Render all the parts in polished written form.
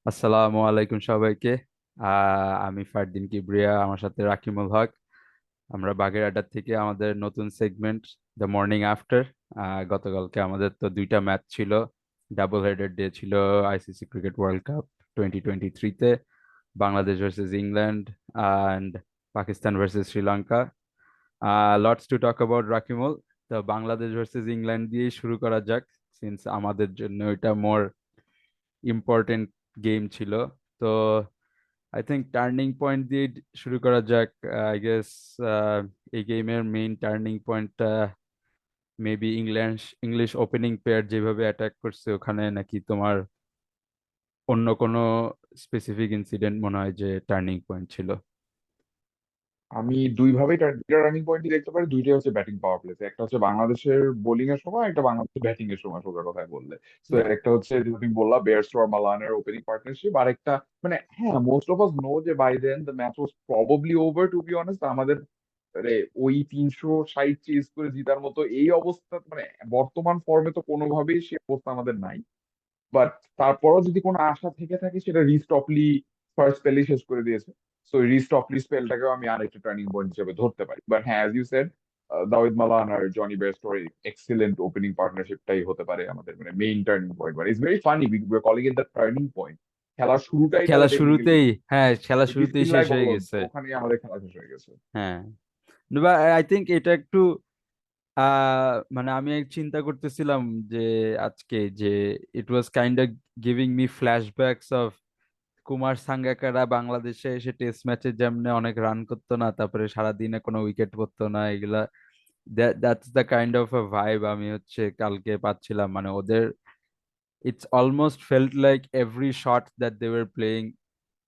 আসসালামু আলাইকুম সবাইকে। আমি ফারদিন কিবরিয়া, আমার সাথে রাকিবুল হক। আমরা বাগেরহাট থেকে আমাদের নতুন সেগমেন্ট দ্য মর্নিং আফটার। গতকালকে আমাদের তো দুইটা ম্যাচ ছিল, ডাবল হেডেড ডে ছিল। আইসিসি ক্রিকেট ওয়ার্ল্ড কাপ 2023-তে Bangladesh versus England and Pakistan versus Sri Lanka. Lots to talk about Rakimul. তো বাংলাদেশ ভার্সেস ইংল্যান্ড দিয়েই শুরু করা যাক, সিন্স আমাদের জন্য এটা মোর ইম্পর্টেন্ট গেম ছিল। তো আই থিঙ্ক টার্নিং পয়েন্ট দিয়ে শুরু করা যাক। আই গেস এই গেমের মেইন টার্নিং পয়েন্টটা মেবি ইংলিশ ওপেনিং পেয়ার যেভাবে অ্যাটাক করছে ওখানে, নাকি তোমার অন্য কোনো স্পেসিফিক ইনসিডেন্ট মনে হয় যে টার্নিং পয়েন্ট ছিল? আমি দুইটা রানিং পয়েন্টই দেখতে পারি। দুইটাই হচ্ছে ব্যাটিং পাওয়ার প্লেতে। একটা হচ্ছে বাংলাদেশের বোলিং এর সময়, একটা বাংলাদেশের ব্যাটিং এর সময়, সোজা কথায় বললে। তো একটা হচ্ছে যে তুমি বললা বেয়ারস্টো আর মালানের ওপেনিং পার্টনারশিপ, আর একটা মানে হ্যাঁ, মোস্ট অফ আস নো যে by then the match was probably over, to be honest. আমাদের মানে ওই 360 চেজ করে জিতার মতো এই অবস্থা, মানে বর্তমান ফর্মে তো কোনোভাবেই সে অবস্থা আমাদের নাই। বাট তারপরও যদি কোনো আশা থেকে থাকে, সেটা রিস্টপলি ফার্স্ট স্পেলই শেষ করে দিয়েছে। সো রিস্টপলি স্পেলটাকেও আমি আরেকটা টার্নিং পয়েন্ট হিসেবে ধরতে পারি। বাট হ্যাঁ, as you said, Dawid Malan আর জনি বেয়ারস্টোর এক্সিলেন্ট ওপেনিং পার্টনারশিপটাই হতে পারে আমাদের মানে মেইন টার্নিং পয়েন্ট। মানে it's very funny, we are calling it the turning point. খেলার শুরুটাই তাহলে খেলা টেকনিক্যালি শুরুতেই, হ্যাঁ খেলা শুরুতেই শেষ বিসমিল্লাহ হয়ে বললো, গেছে। ওখানেই আমাদের খেলা শেষ হয়ে গেছে। হ্যাঁ, আই থিঙ্ক এটা একটু মানে আমি চিন্তা করতেছিলাম যে আজকে যে it was kind of giving me flashbacks of Kumar Sangakkara বাংলাদেশে এসে টেস্ট ম্যাচে যেমনে অনেক রান করতো না, তারপরে সারাদিনে কোনো উইকেট পড়তো না, এগুলা that's the kind of a vibe আমি হচ্ছে কালকে পাচ্ছিলাম। মানে ওদের it's almost felt like every shot that they were playing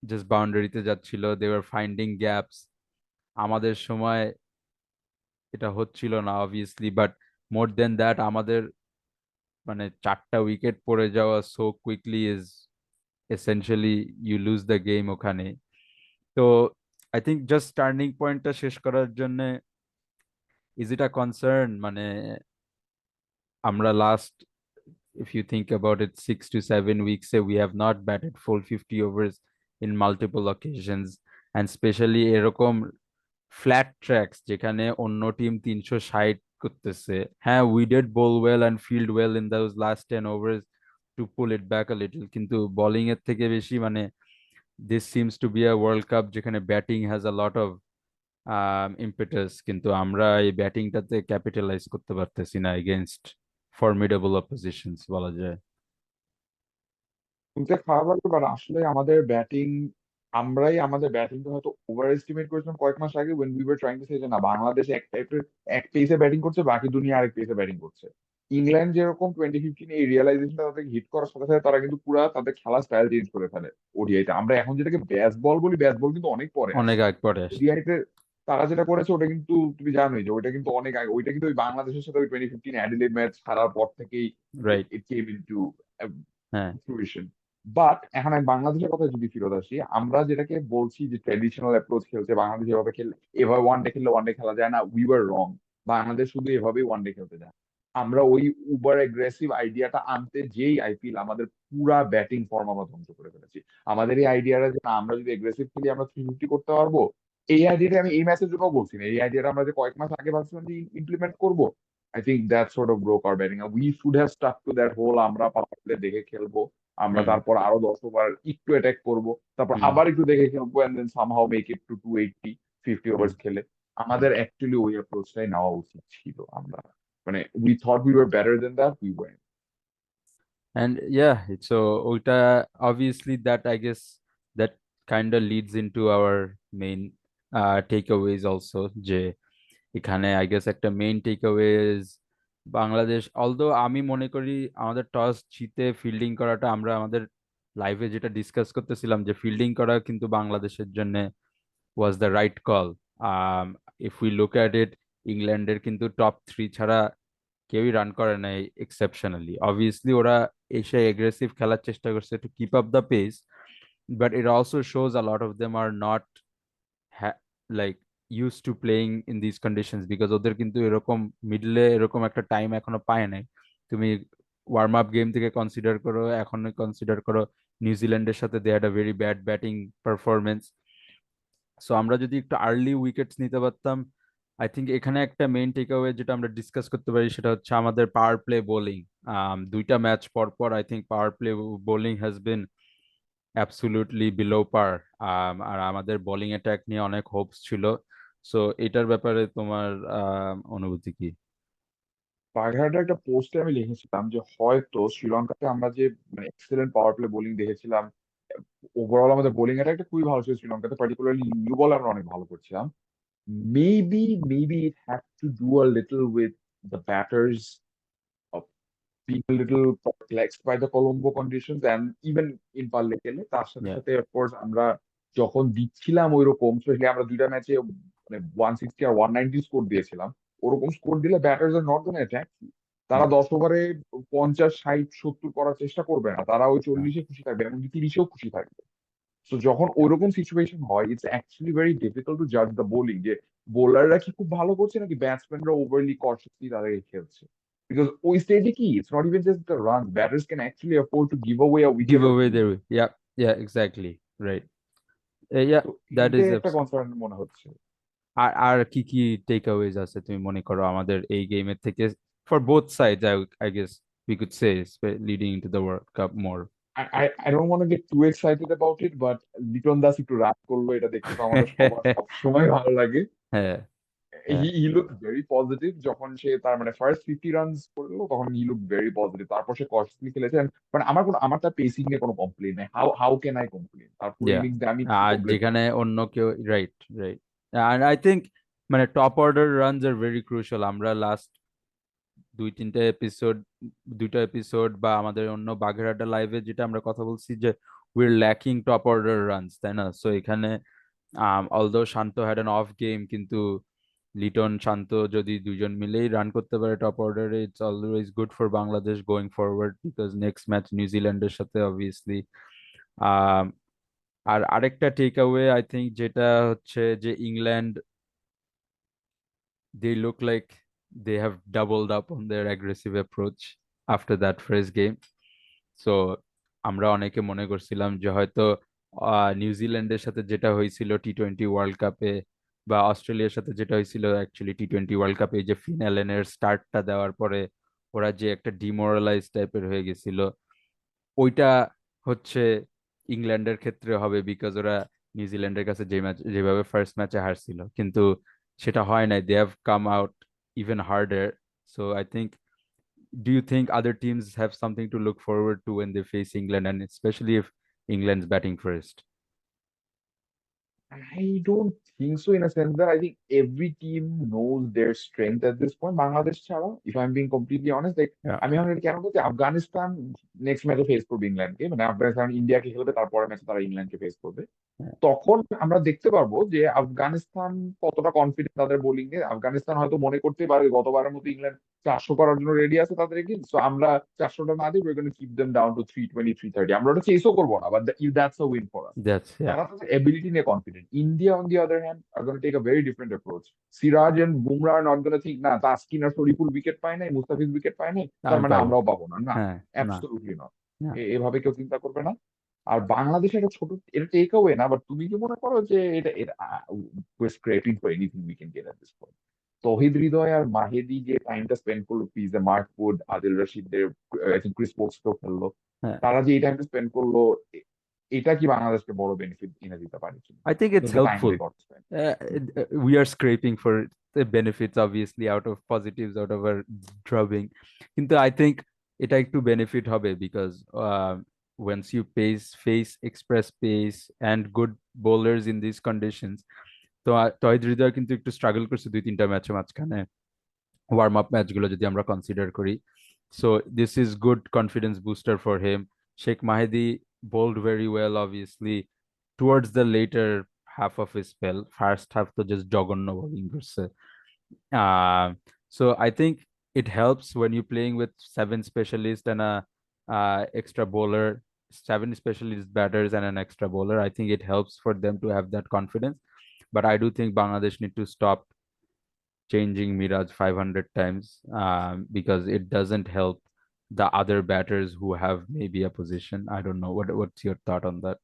just বাউন্ডারিতে যাচ্ছিল, দে ওয়ার ফাইন্ডিং গ্যাপস। আমাদের সময় এটা হচ্ছিল না obviously, but more than that আমাদের মানে চারটা উইকেট পড়ে যাওয়া so quickly is essentially you lose the game ওখানে। তো আই থিঙ্ক জাস্ট টার্নিং পয়েন্টটা শেষ করার জন্য, ইজ ইট আ কনসার্ন? মানে আমরা last, if you think about it, 6 to 7 weeks we have not batted full 50 overs in multiple occasions, and especially এরকম flat tracks যেখানে অন্য টিম 360 করতেছে। হ্যাঁ, we did bowl well and field well in those last 10 overs to pull it back a little, কিন্তু bowling এর থেকে বেশি মানে this seems to be a world cup যেখানে batting has a lot of impetus, কিন্তু আমরা এই ব্যাটিংটাতে capitalise করতে পারতেছি না এগেনস্ট ফর্মিডেবল অপোজিশনস বলা যায়। শুনতে খারাপ লাগলো, বাট আসলে আমরাই আমাদের ব্যাটিংটা হয়তো ওভার এস্টিমেট করেছিলাম কয়েক মাস আগে, when we were trying to say যে না, বাংলাদেশ এক টাইপের এক পেসে ব্যাটিং করছে, বাকি দুনিয়া আরেক পেসে ব্যাটিং করছে। ইংল্যান্ড যেরকম 2015 এই রিয়েলাইজেশনটা তাদের হিট করার সাথে সাথে তারা কিন্তু পুরা তাদের খেলার স্টাইল চেঞ্জ করে ফেলে। ওডিআইতে আমরা এখন যেটাকে ব্যাস বল বলি, ব্যাস বল কিন্তু অনেক পরে অনেক আসছে। আগ পরে আসছে। ওডিআইতে তারা যেটা করেছে ওটা কিন্তু তুমি জানোই যে ওইটা কিন্তু অনেক আগে। ওইটা কিন্তু ওই বাংলাদেশের সাথে ওই 2015 অ্যাডিলেড ম্যাচ হারার পর থেকেই রাইট। ইট কেম ইনটু হ্যাঁ। ফ্রুইশন। বাট এখন আমি বাংলাদেশের কথা যদি ফেরত আসি, আমরা যেটাকে বলছি যে ট্র্যাডিশনাল অ্যাপ্রোচ খেলছে বাংলাদেশ, এভাবে খেললে, এভাবে ওয়ানডে খেললে ওয়ানডে খেলা যায় না, উই ওয়ার রং। বাংলাদেশ শুধু এভাবেই ওয়ানডে খেলতে যায়। আমরা ওই উবার এগ্রেসিভ আইডিয়াটা আনতে যেই আইপিএল আমাদের পুরা ব্যাটিং ফর্ম আমরা ধ্বংস করে ফেলেছি। আমাদের এই আইডিয়াটা যে না, আমরা যদি এগ্রেসিভ খেলি আমরা 350 করতে পারবো, এই আইডিয়াটা আমি এই ম্যাচের জন্য বলছি না, এই আইডিয়াটা আমরা যে কয়েক মাস আগে ভাবছিলাম যে ইমপ্লিমেন্ট করবো, I think that sort of broke our batting. We should have stuck to that whole, আমরা পাওয়ার প্লে দেখে খেলবো, আমরা হুম। তারপর আরো 10 ওভার একটু অ্যাটাক করব, তারপর হুম। আবার একটু দেখে খেলবো, and then somehow make it to 280, 50 hmm. Overs খেলে। হুম। আমাদের অ্যাকচুয়ালি ওই অ্যাপ্রোচটাই নেওয়া উচিত ছিল। আমরা মানে we thought we were better then that, we were. And yeah, so obviously that I guess that kind of leads into our main takeaways also, যে এখানে আই গেস একটা মেইন টেকঅ্যাওয়েজ বাংলাদেশ, অলদো আমি মনে করি আমাদের টস জিতে ফিল্ডিং করাটা, আমরা আমাদের লাইভে যেটা ডিসকাস করতেছিলাম যে ফিল্ডিং করা কিন্তু বাংলাদেশের জন্য was the right call. If we look at it, ইংল্যান্ডের কিন্তু টপ থ্রি ছাড়া কেউই রান করে নাই এক্সেপশনালি। অবভিয়াসলি ওরা এসে এগ্রেসিভ খেলার চেষ্টা করছে to keep up the pace, but it also shows a lot of them are not like use to playing in this conditions, because ওদের কিন্তু এরকম মিডলে এরকম একটা টাইম এখনো পায় নাই। তুমি ওয়ার্ম আপ গেম থেকে কনসিডার করো, এখন কনসিডার করো নিউজিল্যান্ডের সাথে they had a very bad batting performance. So আমরা যদি একটু আর্লি উইকেটস নিতে পারতাম, আই থিঙ্ক এখানে একটা মেইন টেক অ্যাওয়ে যেটা আমরা ডিসকাস করতে পারি সেটা হচ্ছে আমাদের পাওয়ার প্লে বোলিং। দুইটা ম্যাচ পর পর I think power play bowling has been absolutely below par. আর আমাদের বোলিং অ্যাটাক নিয়ে অনেক হোপস ছিল। সো এটার ব্যাপারে তোমার অনুভূতি কি? বাগেরহাটের একটা পোস্টে আমি লিখেছিলাম যে হয়তো শ্রীলঙ্কাতে আমরা যে মানে এক্সেলেন্ট পাওয়ার প্লে বোলিং দেখেছিলাম, ওভারঅল আমাদের বোলিং অ্যাটাকটা খুবই ভালো ছিল শ্রীলঙ্কাতে, পার্টিকুলারলি নিউ বল আমরা অনেক ভালো করছিলাম। Maybe it had to do a little with the batters being a little perplexed by the Colombo conditions and even in পারলে গেলে তার সাথে Yeah. সাথে অফকোর্স আমরা যখন দিচ্ছিলাম ওইরকম, স্পেশালি আমরা দুইটা ম্যাচে মানে 160 আর 190 স্কোর দিয়েছিলাম, ওরকম স্কোর দিলে batters R not gonna attack. তারা Yeah. 10 ওভারে 50, 60, 70 করার চেষ্টা করবে না, তারা ওই Yeah. 40-এ খুশি থাকবে, এমনকি 30-এও খুশি থাকবে। তো যখন ওইরকম সিচুয়েশন হয়, it's actually very difficult to জাজ দ্য বোলিং যে বোলাররা কি খুব ভালো করছে নাকি ব্যাটসম্যানরা ওভারলি কনসিয়াসলি তাদেরকে খেলছে। বিকজ ওই স্টেজে কি it's not even just the run, batters can actually afford to give away a wicket Give or away to. their, yeah, yeah, exactly, right. Yeah, তো that is এইটাই একটা abs-. কনসার্ন মনে হচ্ছে। আর আর কি কি টেক অ্যাওয়েজ আছে তুমি মনে করো আমাদের এই গেমের থেকে, for both sides I guess we could say, leading into the world cup more? I don't want to get too excited about it, but Liton Das একটু রান করলো, এটা দেখতে তো আমাদের সবার সবসময় ভালো লাগে। হ্যাঁ, হ্যাঁ, হি লুক ভেরি পজিটিভ যখন সে তার মানে ফার্স্ট 50 রানস করলো, তখন হি লুক ভেরি পজিটিভ। তারপর সে কনস্ট্যান্টলি খেলেছেন, মানে আমার তার পেসিং নিয়ে কোনো কমপ্লেন নেই। How how can I complain, তার পুরো ইয়া। ইনিংস আমি কি আর কমপ্লেন যেখানে করবো? অন্য কেউ, রাইট, রাইট। আর আই থিঙ্ক মানে top order runs are very crucial. আমরা লাস্ট দুই তিনটা এপিসোড, দুইটা এপিসোড বা আমাদের অন্য বাঘেরহাটা লাইভে যেটা আমরা কথা বলছি যে we're lacking top order runs, তাই না? সো এখানে although Shanto had an off game, কিন্তু লিটন শান্ত যদি দুইজন মিলেই রান করতে পারে টপ অর্ডারে, it's always good for Bangladesh going forward, because next match নিউজিল্যান্ডের সাথে অবভিয়াসলি। আর আরেকটা টেক অ্যাওয়ে আই থিঙ্ক যেটা হচ্ছে যে England, they look like they have doubled up on their aggressive approach after that first game. So আমরা অনেকে মনে করছিলাম যে হয়তো নিউজিল্যান্ডের সাথে যেটা হয়েছিল টি-20 ওয়ার্ল্ড কাপে, বা অস্ট্রেলিয়ার সাথে যেটা হয়েছিল অ্যাকচুয়ালি টি-20 ওয়ার্ল্ড কাপে, যে ফিন অ্যালেনের স্টার্টটা দেওয়ার পরে ওরা যে একটা ডিমোরালাইজ টাইপের হয়ে গেছিল, ওইটা হচ্ছে ইংল্যান্ডের ক্ষেত্রে হবে, বিকজ ওরা নিউজিল্যান্ডের কাছে যে ম্যাচ যেভাবে ফার্স্ট ম্যাচে হারছিল, কিন্তু সেটা হয় নাই, they have come out even harder. So I think, do you think other teams have something to look forward to when they face England, and especially if England's batting first? I don't think so, in a sense that I think every team knows their strength at this point. Bangladesh ছাড়া, if I'm being completely honest, like Yeah, আমি এখন এটা কেন বলছি, Afghanistan next ম্যাচে face করবে ইংল্যান্ডকে, মানে আফগানিস্তান ইন্ডিয়াকে খেলবে, তারপরে ম্যাচে তারা ইংল্যান্ডকে ফেস করবে। yeah, তখন আমরা দেখতে পারবো যে আফগানিস্তান কতটা কনফিডেন্ট তাদের বোলিং এ। আফগানিস্তান হয়তো মনে করতে পারে গতবারের মতো ইংল্যান্ড 400 করার জন্য রেডি আছে তাদের এগেইনস্ট, তো আমরা 400টা না দিই, we're going to keep them down to 320, 330। আমরা ওটা চেসও করবো না, but that's a win for us. that's, yeah, তারা তাদের এবিলিটি নিয়ে confident. India on the other hand are gonna take a very different approach. Siraj and Bumrah are not gonna think না তাসকিন আর Shariful wicket পায় নাই, মুস্তাফিজ উইকেট পায় নাই, তার আমি মানে পাবো, আমরাও পাবো না, না, হ্যাঁ, না, অ্যাবসলিউটলি নট। না। এভাবে কেউ চিন্তা করবে না। আর বাংলাদেশের একটা ছোট, এটা টেক অ্যাওয়ে না, বাট তুমি কি মনে করো যে এটা scraping for anything we can get at this point? Towhid Hridoy আর মাহেদি যে টাইমটা স্পেন্ড করলো পিজে, মার্ক উড, আদিল রশিদদের, আই থিঙ্ক ক্রিস ওকসকেও খেললো, হ্যাঁ, তারা যে এই টাইমটা স্পেন্ড করলো, এটা কি বাংলাদেশকে বড় বেনিফিট এনে দিতে পারে কিনা? I think it's the time they helpful. Got spend. We are scraping for the benefits, obviously, out of positives, out of our drubbing. কিন্তু I think এটা একটু benefit হবে, because once you face express pace and good bowlers in these conditions, তো তহিদ হৃদয় কিন্তু একটু struggle করছে দুই তিনটা ম্যাচের মাঝখানে, ওয়ার্ম আপ ম্যাচগুলো যদি আমরা কনসিডার করি। So this is good confidence booster for him. Sheikh Mahedi bowled very well, obviously, towards the later half of his spell. First half তো just জঘন্য bowling করছে। Uh, so I think it helps when you're playing with seven specialists and a extra bowler, seven specialist batters and an extra bowler. I think it helps for them to have that confidence. But I do think Bangladesh need to stop changing Miraj 500 times, because it doesn't help the other batters who have maybe a position. I don't know. What's your thought on that?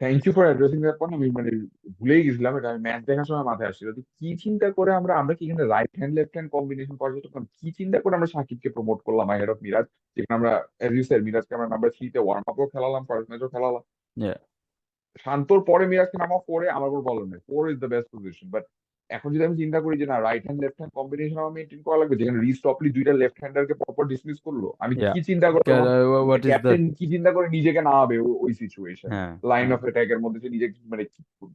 Thank you for addressing that point. আমি মানে ভুলেই গেছিলাম এটা, আমি match দেখার সময় মাথায় আসছিল যে কি চিন্তা করে আমরা আমরা কি এখানে right hand left hand combination করা যেত, কারণ কি চিন্তা করে আমরা সাকিবকে প্রমোট করলাম হেড অফ মিরাজ, যেখানে আমরা অ্যাজ ইউ সেড মিরাজকে আমরা নাম্বার 3 তে ওয়ার্ম আপও খেলালাম, ফার্স্ট ম্যাচও খেলালাম। Yeah, শান্তর পরে মিরাজকে নামা 4-এ, আমার কোনো প্রবলেম নেই, 4 is the best position. But এখন যদি আমি চিন্তা করি যে না right hand left hand combination আমার মেনটেন করা লাগবে, যেখানে রিস্টপলি দুইটা লেফট হ্যান্ডারকে পরপর ডিসমিস করলো, আমি yeah. কি চিন্তা করে তখন মানে What is the ক্যাপ্টেন কি চিন্তা করে নিজেকে নামাবে ওই সিচুয়েশনে, হ্যাঁ লাইন হ্যাঁ অফ অ্যাটাক এর মধ্যে সে নিজে মানে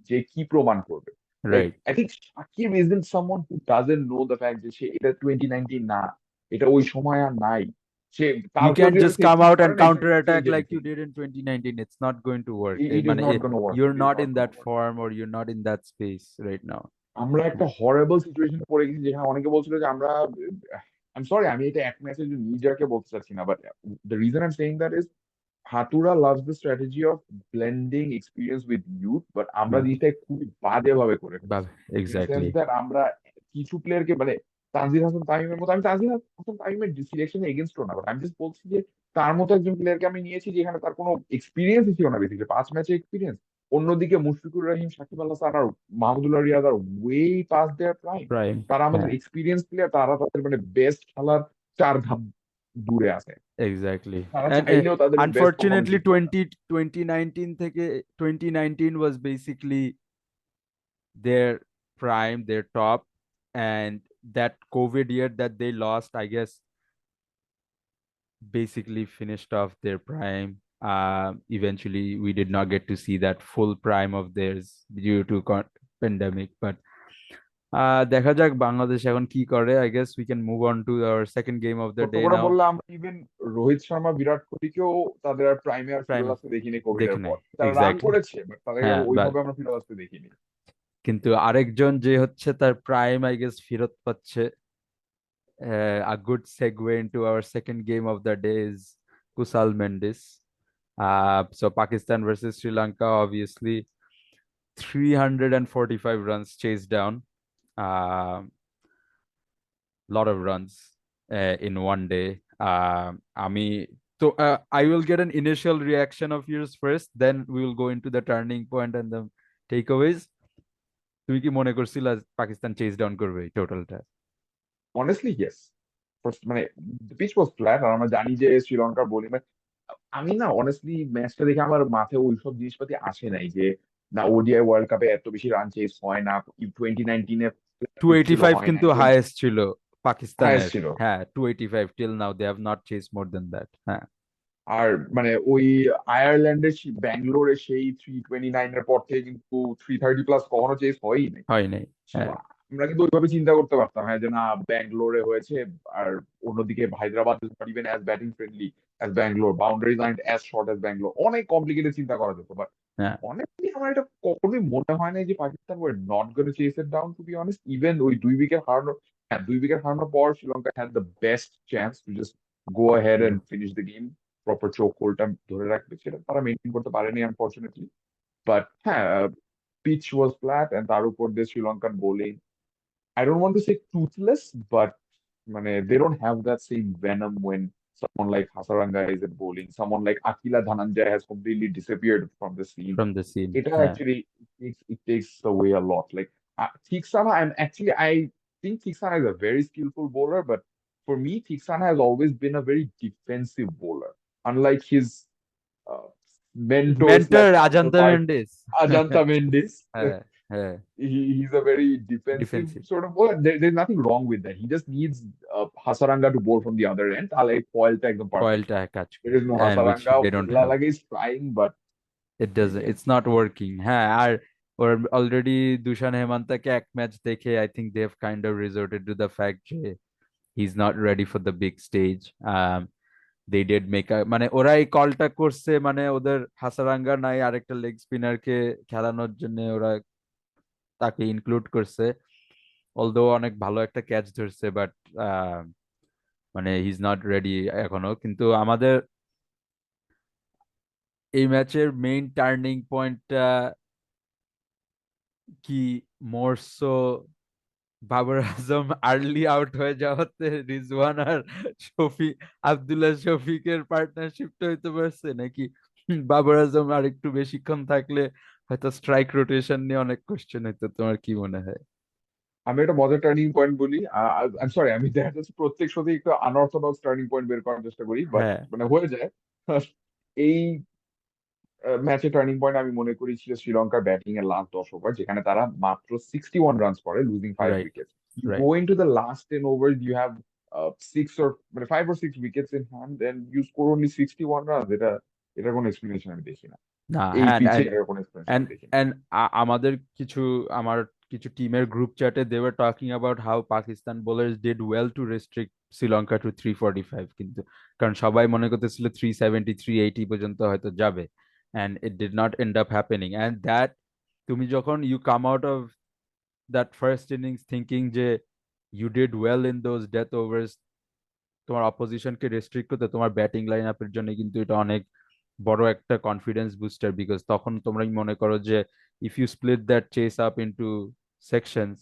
যে কি প্রমাণ করবে। Like right. I think Shakib isn't someone who doesn't know the fact যে সে এটা 2019 না, এটা ওই সময় আর নাই। সে You তারপর can't যেটা just সে come ঠিক out করে and নাই counter change attack like you everything. did in 2019. It's not going to work. It is not gonna work. You're It is not not in gonna that work. form or you're not in that space right now. আমরা একটা horrible সিচুয়েশনে পড়ে গেছি, যেখানে অনেকে বলছিল যে আমরা, আই এম সরি আমি এটা এক ম্যাচের জন্য নিজেকে বলতে চাচ্ছি না, but the reason I am saying that is Hathuru loves the strategy of blending experience with youth, but আমরা Yeah, জিনিসটা খুবই বাজে ভাবে করে ফেলছি। In the sense exactly. That আমরা কিছু প্লেয়ারকে মানে তানজিদ হাসান তামিমের মতো, আমি তানজিদ হাসান তামিমের সিলেকশনে এগেনস্ট না, বাট আমি জাস্ট বলছি যে তার মতো একজন প্লেয়ারকে আমি নিয়েছি যেখানে তার কোনো এক্সপিরিয়েন্সই ছিল না, বেসিক্যালি 5 ম্যাচের এক্সপিরিয়েন্স। অন্যদিকে মুশফিকুর রহিম, সাকিব আল হাসান আর Mahmudullah Riyad are way past their prime. Prime. তারা আমাদের হ্যাঁ, এক্সপিরিয়েন্স প্লেয়ার, তারা তাদের মানে বেস্ট খেলার 4 ধাপ দূরে আছে, exactly. তারা And চাইলেও তাদের বেস্ট পারফরমেন্স unfortunately দিতে পারে না। 2019 থেকে 2019 was basically their prime, their top, and that COVID year that they lost, I guess, basically finished off their prime. Eventually, we did not get to see that full prime of theirs due to pandemic. But দেখা যাক বাংলাদেশ এখন কি করে. I guess we can move on to our second game of the সত্য day করে now. বললে আমরা even Rohit Sharma বিরাট কোহলিকেও তাদের আর প্রাইমে আর ফিরে Prime আসতে দেখিনি কোভিড দেখে এর নাই পর। তারা রান exactly. করেছে বাট তাদেরকে আর হ্যাঁ, ওইভাবে আমরা ফিরে আসতে দেখিনি। কিন্তু আরেকজন যে হচ্ছে তার প্রাইম আই গেস ফেরত পাচ্ছে. A good segue into our second game of the day is Kusal Mendis. So Pakistan versus Sri Lanka, obviously 345 runs chased down. A lot of runs in one day. I will get an initial reaction of yours first, then we will go into the turning point and the takeaways. তুমি কি মনে করছিলা Pakistan Chase down করবে টোটালটা? Honestly yes, মানে pitch was flat, আর আমরা জানি যে শ্রীলঙ্কার বোলিং, আমি না অনেস্টলি ম্যাচটা দেখে আমার মাথায় ওইসব জিনিসপাতি আসে নাই যে না ওডিআই ওয়ার্ল্ড কাপে এত বেশি রান চেস হয় না, 2019-এ টু ছিল, 85 হয় না, কিন্তু হাইয়েস্ট ছিল হায়েস্ট পাকিস্তানের. ছিল। হ্যাঁ, 285 till now they have not chase more than that. হ্যাঁ, আর মানে ওই আয়ারল্যান্ডের ব্যাঙ্গালোরে সেই 329-এর পর থেকে কিন্তু 330+ কখনো চেস হয়ই নাই। হয় নাই. So, হ্যাঁ, আমরা কিন্তু ওইভাবে চিন্তা করতে পারতাম, হ্যাঁ, যে না ব্যাঙ্গালোরে হয়েছে, আর অন্যদিকে Hyderabad is not even as batting friendly as Bangalore, boundaries art as short as Bangalore, অনেক কমপ্লিকেটেড চিন্তা করা যেত। বাট হ্যাঁ, অনেকলি আমার এটা কখনোই মনে হয় না যে Pakistan were not gonna chase it down, to be honest. Even ওই 2 উইকেট হারানোর, হ্যাঁ 2 উইকেট হারানোর পর Sri Lanka had the best chance to just go ahead and finish the game, proper চোখ হোলটা ধরে রাখবে, সেটা তারা মেনটেন করতে পারেনি আনফর্চুনেটলি। বাট হ্যাঁ, পিচ ওয়াজ ফ্ল্যাট এন্ড তার উপর দিয়ে Sri Lankan bowling, I don't want to say toothless, but they don't have that same venom when someone like Hasaranga is at bowling. Someone like Akila Dhananjay has completely disappeared from the scene. from the scene. It হ্যাঁ, actually it takes away a lot. Like Theeksana, I think Theeksana is a very skillful bowler, but for me, Theeksana has always been a very defensive bowler. Unlike his uh, mentor mentor slash আজান্তা counterpart, Mendis. Ajanta Mendis. হ্যাঁ, হ্যাঁ, He's a very defensive defensive. sort of bowler. There's nothing wrong with that. He just needs Hasaranga to bowl from the other end. I like foil tag them perfect. কয়েলটা কাজ There করে is no and which Hasaranga. they don't have. Lalaga is trying, but It doesn't, again, it's not working. হ্যাঁ, আর ওর already Dusan হেমান্তকে এক match দেখে I think they have kind of resorted to the fact যে he's not ready for the big stage. They did make a মানে ওরা এই কলটা করছে, মানে ওদের হাসারাঙ্গা নাই আরেকটা লেগ স্পিনারকে খেলানোর জন্য ওরা তাকে ইনক্লুড করছে. অলদো অনেক ভালো একটা ক্যাচ ধরছে, বাট মানে হি ইজ নট রেডি এখনো. কিন্তু আমাদের এই ম্যাচের মেইন টার্নিং পয়েন্টটা কি more so Babar Azam early out হয়ে যাওয়াতে রিজওয়ান আর শফিক, আব্দুল্লাহ শফিকের পার্টনারশিপটা হইতে পারছে নাকি? বাবর আজম আর একটু বেশিক্ষণ থাকলে হয়তো স্ট্রাইক রোটেশন নিয়ে অনেক কোশ্চেন হইতো। তোমার কি মনে হয়? আমি একটা মজার টার্নিং পয়েন্ট বলি। সরি, আমি দেখা যাচ্ছে প্রত্যেক শোতে একটু আনঅর্থোডক্স টার্নিং পয়েন্ট বের করার চেষ্টা করি, বাট হ্যাঁ, মানে হয়ে যায়। এই ম্যাচে টার্নিং পয়েন্ট আমি মনে করি ছিল শ্রীলঙ্কার ব্যাটিং এর লাস্ট 10 ওভার, যেখানে তারা মাত্র 61 রানস করে, losing 5 right, wicket. You right. Go into the last 10 over, you have six or মানে 5 or 6 wickets in hand, then you score only 61 runs. এটার কোনো এক্সপ্লেনেশন আমি দেখি না। না, এই হ্যাঁ, পিচে এটার কোনো এক্সপ্লেনেশন and আমি দেখি না। and আমাদের কিছু, আমার কিছু টিমের গ্রুপ চ্যাটে they were talking about how Pakistan bowlers did well to restrict Sri Lanka to 345, কিন্তু কারণ সবাই মনে করতেছিল 370 380 পর্যন্ত হয়তো যাবে, and it did not end up happening. And that, তুমি যখন you come out of that first innings thinking যে you did well in those death overs, তোমার অপোজিশনকে রেস্ট্রিক্ট করতে তোমার ব্যাটিং লাইন আপের জন্য কিন্তু এটা অনেক বড় একটা কনফিডেন্স বুস্টার, বিকজ তখন তোমরাই মনে করো যে if you split that chase up into sections,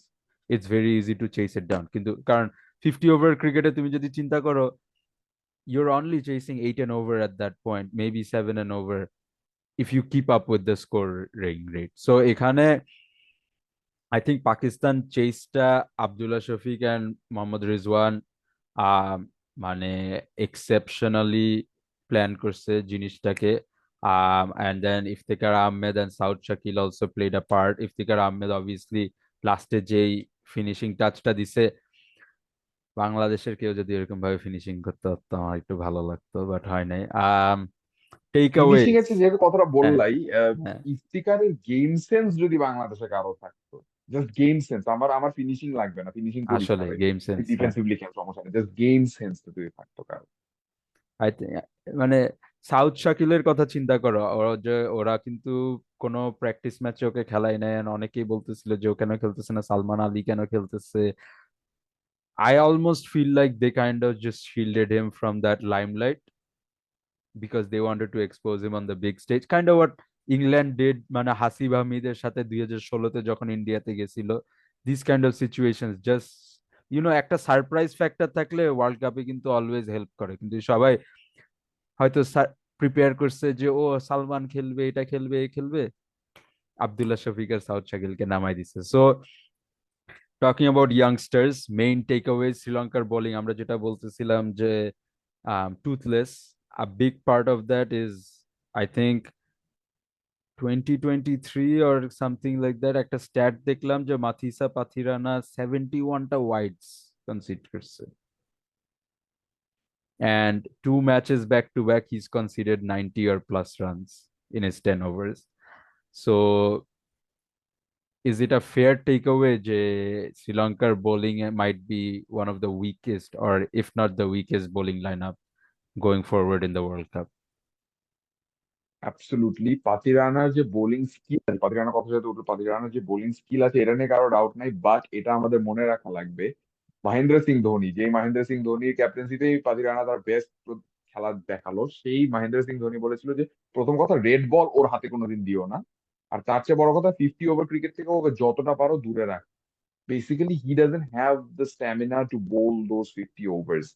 it's very easy to chase it down. কিন্তু কারণ 50 ওভার ক্রিকেটে তুমি যদি চিন্তা করো, you're only chasing 8 and over at that point, maybe 7 and over, if you keep up with the scoring rate. So এখানে I think Pakistan চেসটা Abdullah Shafique and Mohammad Rizwan uh মানে এক্সেপশনালি প্ল্যান করছে জিনিসটাকে। and then Iftikhar Ahmed and Saud Shakeel also played a part. Iftikhar Ahmed obviously লাস্টে যেই finishing টাচটা দিছে, বাংলাদেশের কেউ যদি এরকম ভাবে ফিনিশিং করতে পারতো আমার একটু ভালো লাগতো, বাট হয় নাই। Take finishing always. এর চেয়ে যেহেতু কথাটা হ্যাঁ, বললাই, হ্যাঁ, ইফতিকারের গেম সেন্স যদি বাংলাদেশে কারো থাকতো, জাস্ট গেম সেন্স, আমার আমার ফিনিশিং লাগবে না, ফিনিশিং করিস না আসলে ভাই, গেম আমি সেন্স, হ্যাঁ। ডিফেন্সিভলি খেল, সমস্যা নেই, জাস্ট গেম সেন্স যদি থাকতো কারো। আই থিঙ্ক মানে সাউথ শাকিলের কথা চিন্তা করো, ওরা যে ওরা কিন্তু কোনো প্র্যাকটিস ম্যাচে ওকে খেলাই নাই, and অনেকেই বলতেছিল যে ও কেন খেলতেছে না, সালমান আলী কেন খেলতেছে। I almost feel like they kind of just shielded him from that limelight because they wanted to expose him on the big stage, kind of what England did, মানে হাসিব আহমেদের সাথে 2016-তে যখন ইন্ডিয়াতে গেছিল। This kind of situation just, একটা surprise factor থাকলে world কাপে কিন্তু অলওয়েজ হেল্প করে, কিন্তু সবাই হয়তো প্রিপেয়ার করছে যে ও সালমান খেলবে, এটা খেলবে, এ খেলবে, আব্দুল্লাহ শফিক আর সাউথ শাকিলকে নামাই দিছে। So talking about youngsters, main take away শ্রীলঙ্কার বোলিং, আমরা যেটা বলতেছিলাম যে toothless, a big part of that is I think 2023 or something like that একটা স্ট্যাট দেখলাম যে মাথিসা পাথিরানা 71টা ওয়াইডস কনসিড করছে, and 2 matches back to back he's conceded 90 or plus runs in his 10 overs. So is it a fair takeaway যে শ্রীলঙ্কার bowling might be one of the weakest or if not the weakest bowling lineup going forward in the World Cup? Absolutely, পাতিরানার যে bowling skill আছে, পাতিরানার কথা যেহেতু উঠলো, পাতিরানার যে bowling skill আছে এটা নিয়ে কারো ডাউট নাই, বাট এটা আমাদের মনে রাখা লাগবে, মহেন্দ্র সিং ধোনি, যে মহেন্দ্র সিং ধোনির ক্যাপ্টেন্সিতেই পাতিরানা তার বেস্ট খেলা দেখালো, সেই মহেন্দ্র সিং ধোনি বলেছিল যে প্রথম কথা রেড বল ওর হাতে কোনোদিন দিও না, আর তার চেয়ে বড় কথা 50 ওভার ক্রিকেট থেকে ওকে যতটা পারো দূরে রাখ। Basically he doesn't have the stamina to bowl those 50 overs.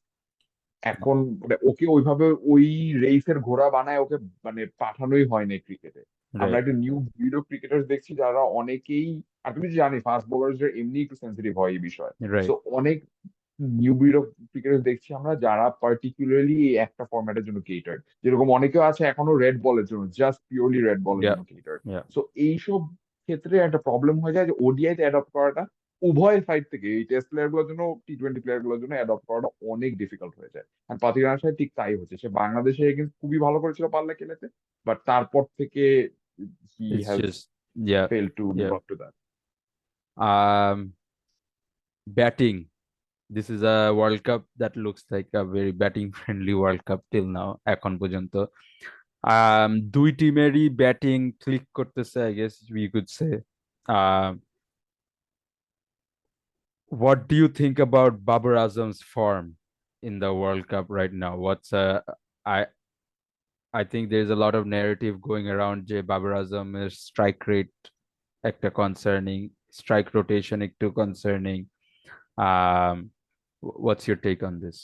এখন মানে ওকে ওইভাবে ওই রেসের ঘোড়া বানায় ওকে মানে পাঠানোই হয় না ক্রিকেটে। আমরা Right, একটা নিউ ব্রিড অফ ক্রিকেটার দেখছি যারা অনেকেই, আর তুমি তো জানি ফাস্ট বোলারদের এমনি একটু সেন্সিটিভ হয় এই বিষয়ে। So right. অনেক নিউ ব্রিড অফ ক্রিকেটার দেখছি আমরা যারা পার্টিকুলারলি একটা ফরম্যাটের জন্য কেটার, যেরকম অনেকে আছে এখনো রেড বলের জন্য, জাস্ট পিওরলি রেড বলের Yeah, জন্য কেটার। yeah. সো এইসব ক্ষেত্রে একটা প্রবলেম হয়ে যায় যে ওডিআই তে অ্যাডপ্ট করাটা উভয় সাইড থেকে, এই টেস্ট প্লেয়ার গুলোর জন্য, টি-20 প্লেয়ার গুলোর জন্য অ্যাডপ্ট করাটা অনেক ডিফিকাল্ট হয়ে যায়। আর পাতিরানার সাথে ঠিক তাই হচ্ছে, সে বাংলাদেশে এগেইনস্ট খুবই ভালো করেছিল পাল্লা খেলেতে, বাট তারপর থেকে he It's has just, yeah, fail to leave yeah. Up to that. Batting. This is a World Cup that looks like a very batting friendly World Cup till now, এখন পর্যন্ত। দুই টিমেরই batting click করতেছে, I guess we could say. What do you think about Babar Azam's form in the World Cup right now? I I think there's a lot of narrative going around যে বাবর আজমের strike rate একটা concerning, strike rotation একটু concerning. What's your take on this?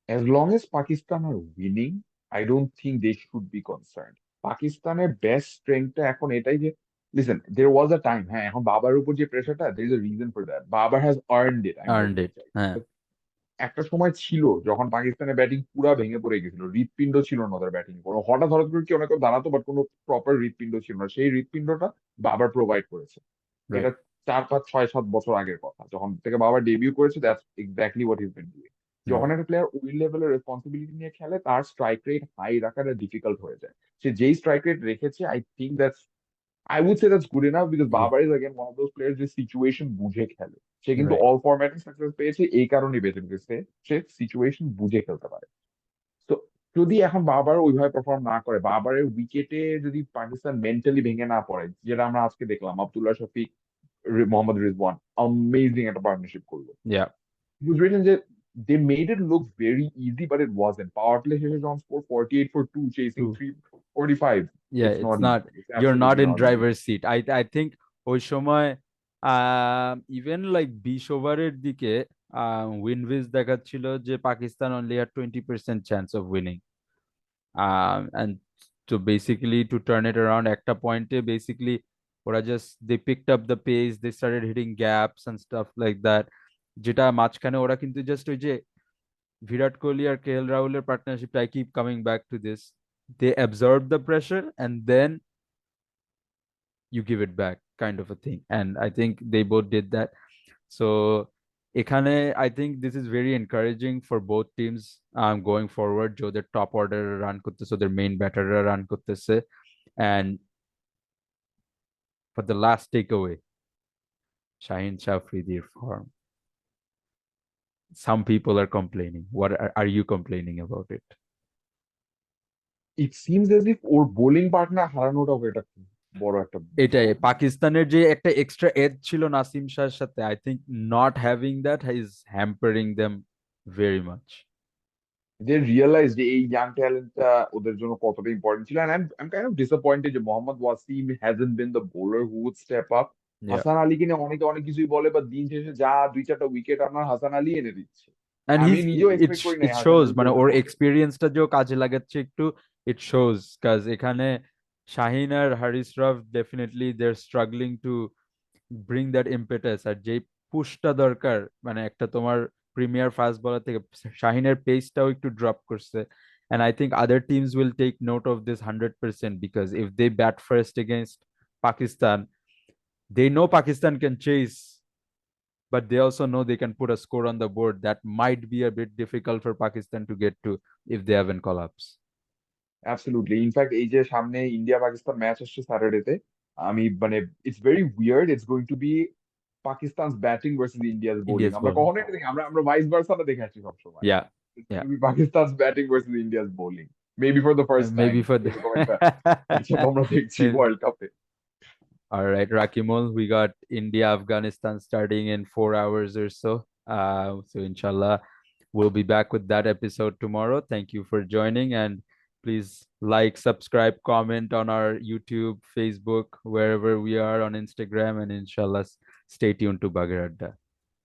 As long as Pakistan are winning, I don't think they should be concerned. পাকিস্তানের best স্ট্রেংথটা এখন এটাই যে, listen, there was a time, হ্যাঁ, এখন বাবার উপর যে প্রেশারটা, there is a reason for that. বাবার has earned it, আমি Earned বলতে it. চাই। হ্যাঁ, একটা সময় ছিল যখন পাকিস্তানের ব্যাটিং পুরা ভেঙে পড়ে গেছিল, হৃৎপিণ্ড ছিল না ওদের ব্যাটিং, কোনো হঠাৎ হঠাৎ করে কি অনেক দাঁড়াতো, বাট কোনো প্রপার হৃৎপিণ্ড ছিল না, সেই হৃৎপিণ্ডটা বাবার প্রোভাইড করেছে। এটা right. 4 5 6 7 বছর আগের কথা, যখন থেকে বাবা ডেবিউ করেছে, that's exactly what is been doing. Hmm, যখন একটা প্লেয়ার ওই লেভেলের রেসপন্সিবিলিটি নিয়ে খেলে, তার স্ট্রাইক রেট হাই রাখাটা ডিফিকাল্ট হয়ে যায়। সে যেই স্ট্রাইক রেট রেখেছে, I think that's, I would say that's good enough, because good. Babar is again one of those players যে সিচুয়েশন বুঝে খেলে। সে কিন্তু Right. অল ফরম্যাটে সাকসেস পেয়েছে এই কারণেই বেঁচে গেছে, সে সিচুয়েশন বুঝে খেলতে পারে। তো যদি এখন বাবার ওইভাবে পারফর্ম না করে, বাবারের উইকেটে যদি পাকিস্তান মেন্টালি ভেঙে না পড়ে, যেটা আমরা আজকে দেখলাম, আব্দুল্লাহ শফিক, মোহাম্মদ রিজওয়ান অ্যামেজিং একটা পার্টনারশিপ করলো। Yeah. বুঝবেন যে they made it look very easy, but it wasn't. Power play শেষে যখন score 48 for 2 chasing True. 345, Yeah, it's not it's easy, not, it's you're not absolutely in not easy. driver's seat. I think ওই সময় even like 20 ওভারের দিকে উইনভিজ দেখাচ্ছিল যে Pakistan only had 20% chance of winning. And to basically to turn it around একটা পয়েন্টে basically ওরা just they picked up the pace, they started hitting gaps and stuff like that, যেটা মাঝখানে ওরা কিন্তু জাস্ট ওই যে বিরাট কোহলি আর কে এল রাহুলের partnership, I keep coming back to this, they absorb the pressure and then you give it back, kind of a thing, and I think they both did that. So এখানে I think this is very encouraging for both teams going forward, যে ওদের top order run করতেছে, ওদের main ব্যাটাররা run করতেছে, and for the last takeaway, Shaheen Shafridi's form. Some people are complaining. What are you complaining about it? It seems as if ওর bowling partner হারানোটাও এটা খুব বড় একটা এটাই blow. পাকিস্তানের যে একটা এক্সট্রা এজ ছিল নাসিম শাহর সাথে, I think not having that is hampering them very much. যে রিয়েলাইজ যে এই ইয়াং ট্যালেন্টটা ওদের জন্য কতটা ইম্পর্টেন্ট ছিল, and I am kind of disappointed যে Mohammad Wasim hasn't been the bowler who would step up. Yeah. Hasan আলীকে নিয়ে অনেকে অনেক কিছুই বলে, বা দিন শেষে যা 2 4টা উইকেট আপনার হাসান আলী এনে দিচ্ছে। And আমি he's নিজেও it এক্সপেক্ট করি নাই it হাসান shows, আলী মানে করবে ওর বলে। এক্সপিরিয়েন্সটা যে ও কাজে লাগাচ্ছে একটু, it shows, কাজ এখানে শাহিন আর Haris Rauf definitely they're struggling to bring that impetus, আর যেই পুশটা দরকার, মানে একটা তোমার প্রিমিয়ার ফাস্ট বলার থেকে শাহিনের পেসটাও একটু ড্রপ করছে, and I think other teams will take note of this 100%, because if they bat first against Pakistan, they know Pakistan can chase, but they also know they can put a score on the board that might be a bit difficult for Pakistan to get to if they haven't collapsed. Absolutely, in fact এই যে সামনে India Pakistan match আসছে স্যাটারডেতে, আমি মানে it's very weird, it's going to be Pakistan's batting versus India's bowling. India's আমরা bowling. কখনোই এটা দেখি, আমরা ভাইস ভার্সাটা দেখে আসছি সবসময়। Yeah. It's going Yeah. to be Pakistan's batting versus India's bowling. Maybe for the first time Maybe for the এরকম একটা কিছু আমরা দেখছি maybe. ওয়ার্ল্ড কাপে। All right, Rakimul, we got India, Afghanistan starting in 4 hours or so. So inshallah, we'll be back with that episode tomorrow. Thank you for joining, and please like, subscribe, comment on our YouTube, Facebook, wherever we are on Instagram, and inshallah, stay tuned to Bagaradda.